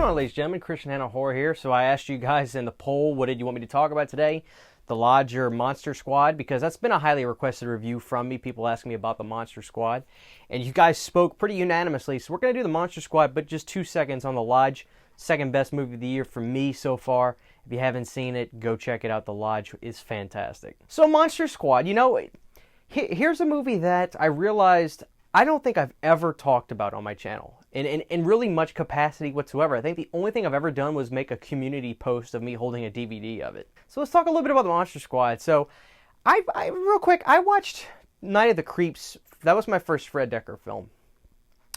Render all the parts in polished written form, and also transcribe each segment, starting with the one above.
on, ladies and gentlemen? Christian Hanna Horror here. So I asked you guys in the poll, what did you want me to talk about today? The Lodge or Monster Squad? Because that's been a highly requested review from me. People asking me about the Monster Squad. And you guys spoke pretty unanimously. So we're going to do the Monster Squad, but just 2 seconds on The Lodge. Second best movie of the year for me so far. If you haven't seen it, go check it out. The Lodge is fantastic. So Monster Squad, you know, here's a movie that I realized I don't think I've ever talked about on my channel in really much capacity whatsoever. I think the only thing I've ever done was make a community post of me holding a DVD of it. So let's talk a little bit about the Monster Squad. So real quick, I watched Night of the Creeps. That was my first Fred Dekker film.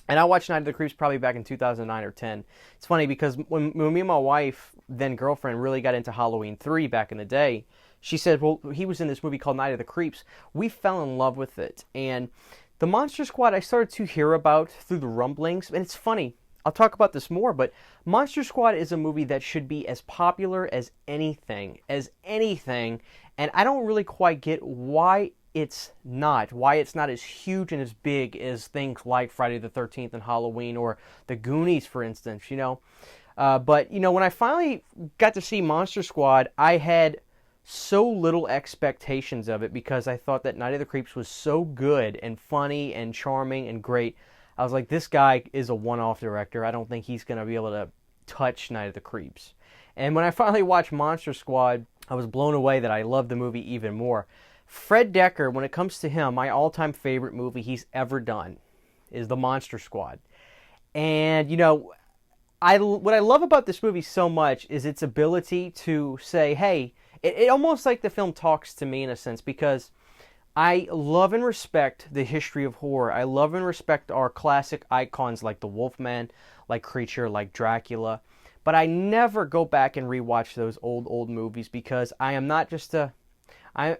And I watched Night of the Creeps probably back in 2009 or 10. It's funny because when me and my wife, then girlfriend, really got into Halloween 3 back in the day, she said, well, he was in this movie called Night of the Creeps. We fell in love with it. And the Monster Squad I started to hear about through the rumblings. And it's funny, I'll talk about this more, but Monster Squad is a movie that should be as popular as anything. And I don't really quite get why it's not as huge and as big as things like Friday the 13th and Halloween or the Goonies, for instance, you know. But, you know, when I finally got to see Monster Squad, I had so little expectations of it because I thought that Night of the Creeps was so good and funny and charming and great. I was like, this guy is a one-off director. I don't think he's going to be able to touch Night of the Creeps. And when I finally watched Monster Squad, I was blown away that I loved the movie even more. Fred Dekker, when it comes to him, my all-time favorite movie he's ever done is The Monster Squad. And, you know, what I love about this movie so much is its ability to say, hey, it almost like the film talks to me in a sense, because I love and respect the history of horror. I love and respect our classic icons like the Wolfman, like Creature, like Dracula. But I never go back and rewatch those old movies because I am not just I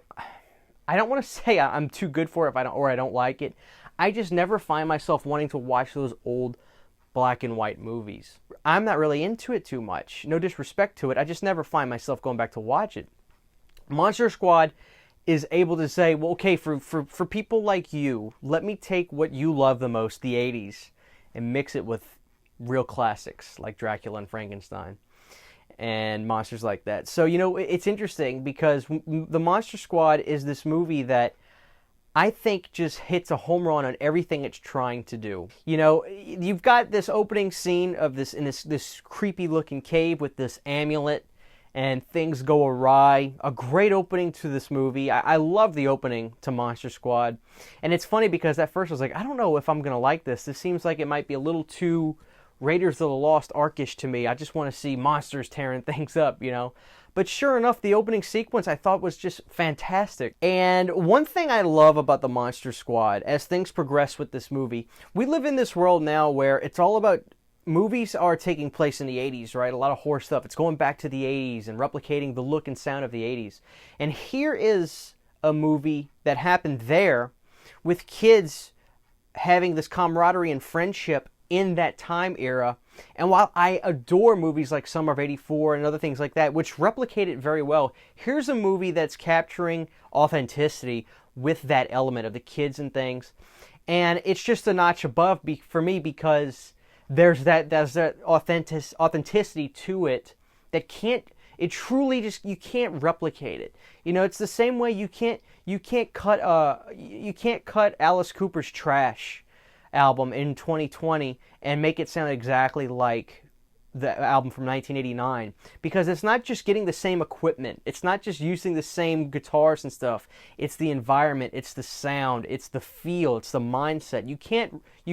don't want to say I'm too good for it or I don't like it. I just never find myself wanting to watch those old black and white movies. I'm not really into it too much. No disrespect to it. I just never find myself going back to watch it. Monster Squad is able to say, well, okay, for people like you, let me take what you love the most, the 80s, and mix it with real classics like Dracula and Frankenstein and monsters like that. So, you know, it's interesting because the Monster Squad is this movie that I think just hits a home run on everything it's trying to do. You know, you've got this opening scene of this creepy looking cave with this amulet and things go awry. A great opening to this movie. I love the opening to Monster Squad. And it's funny because at first I was like, I don't know if I'm going to like this. This seems like it might be a little too Raiders of the Lost Ark-ish to me. I just want to see monsters tearing things up, you know. But sure enough, the opening sequence I thought was just fantastic. And one thing I love about the Monster Squad, as things progress with this movie, we live in this world now where it's all about movies are taking place in the 80s, right? A lot of horror stuff. It's going back to the 80s and replicating the look and sound of the 80s. And here is a movie that happened there with kids having this camaraderie and friendship in that time era. And while I adore movies like Summer of '84 and other things like that, which replicate it very well, here's a movie that's capturing authenticity with that element of the kids and things. And it's just a notch above for me because there's that authenticity to it that you can't replicate it. You know, it's the same way you can't cut Alice Cooper's Trash album in 2020 and make it sound exactly like the album from 1989, because it's not just getting the same equipment, it's not just using the same guitars and stuff, it's the environment, it's the sound, it's the feel, it's the mindset. You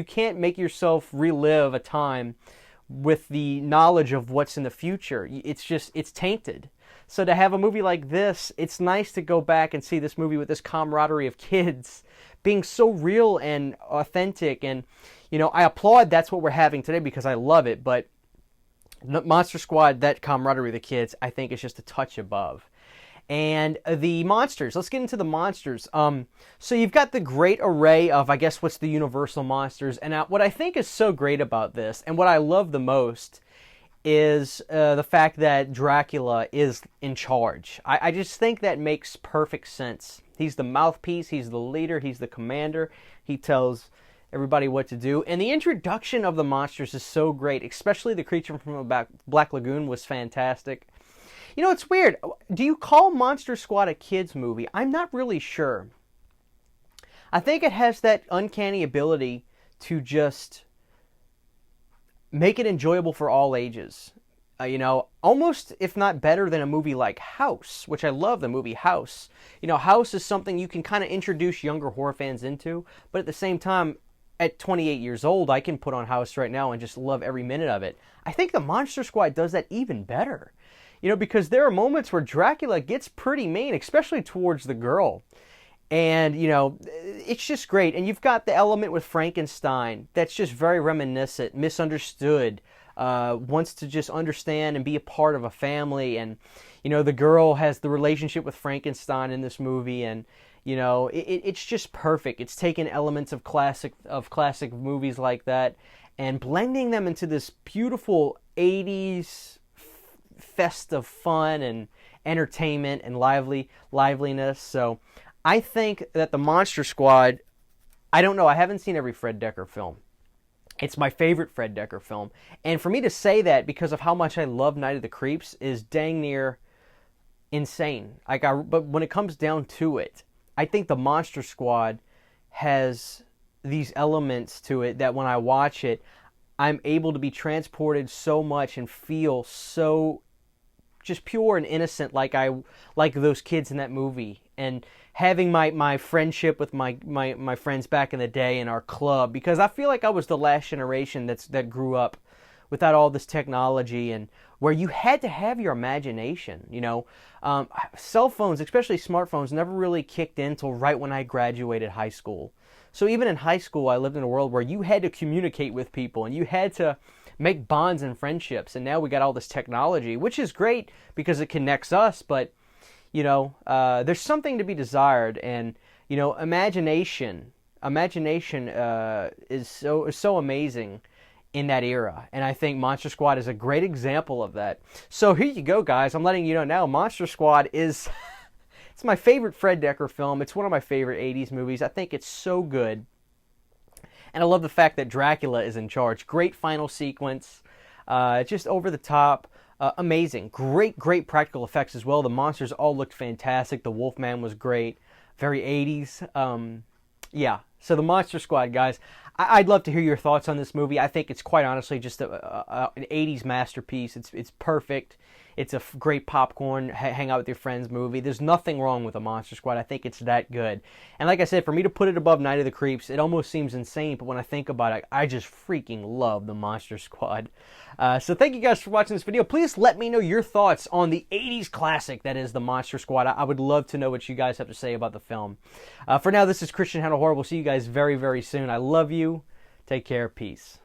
can't make yourself relive a time with the knowledge of what's in the future. It's tainted. So to have a movie like this, it's nice to go back and see this movie with this camaraderie of kids being so real and authentic. And, you know, I applaud that's what we're having today because I love it. But Monster Squad, that camaraderie of the kids, I think is just a touch above. And the monsters, let's get into the monsters. So you've got the great array of, I guess, what's the universal monsters. And what I think is so great about this, and what I love the most, is the fact that Dracula is in charge. I just think that makes perfect sense. He's the mouthpiece, he's the leader, he's the commander. He tells everybody what to do. And the introduction of the monsters is so great, especially the creature from the Black Lagoon was fantastic. You know, it's weird. Do you call Monster Squad a kids movie? I'm not really sure. I think it has that uncanny ability to just make it enjoyable for all ages. You know, almost if not better than a movie like House, which I love the movie House. You know, House is something you can kind of introduce younger horror fans into, but at the same time, at 28 years old, I can put on House right now and just love every minute of it. I think the Monster Squad does that even better. You know, because there are moments where Dracula gets pretty mean, especially towards the girl. And, you know, it's just great. And you've got the element with Frankenstein that's just very reminiscent, misunderstood, wants to just understand and be a part of a family. And, you know, the girl has the relationship with Frankenstein in this movie. And, you know, it's just perfect. It's taken elements of classic movies like that and blending them into this beautiful 80s fest of fun and entertainment and liveliness. So I think that the Monster Squad, I don't know, I haven't seen every Fred Dekker film. It's my favorite Fred Dekker film. And for me to say that because of how much I love Night of the Creeps is dang near insane. But when it comes down to it, I think the Monster Squad has these elements to it that when I watch it, I'm able to be transported so much and feel so just pure and innocent like those kids in that movie. And having my friendship with my friends back in the day in our club, because I feel like I was the last generation that grew up without all this technology and where you had to have your imagination. You know, cell phones, especially smartphones, never really kicked in until right when I graduated high school. So even in high school, I lived in a world where you had to communicate with people and you had to make bonds and friendships. And now we got all this technology, which is great because it connects us, but you know, there's something to be desired, and you know, imagination is so amazing in that era, and I think Monster Squad is a great example of that. So here you go, guys. I'm letting you know now. Monster Squad is it's my favorite Fred Dekker film. It's one of my favorite '80s movies. I think it's so good, and I love the fact that Dracula is in charge. Great final sequence, just over the top. Amazing. Great practical effects as well. The monsters all looked fantastic. The Wolfman was great. Very 80s. Yeah. So the Monster Squad, guys. I'd love to hear your thoughts on this movie. I think it's quite honestly just an 80s masterpiece. It's perfect. It's a great popcorn, hang out with your friends movie. There's nothing wrong with a Monster Squad. I think it's that good. And like I said, for me to put it above Night of the Creeps, it almost seems insane. But when I think about it, I just freaking love the Monster Squad. So thank you guys for watching this video. Please let me know your thoughts on the 80s classic that is the Monster Squad. I would love to know what you guys have to say about the film. For now, this is Christian Hanna Horror. We'll see you guys very, very soon. I love you. Take care. Peace.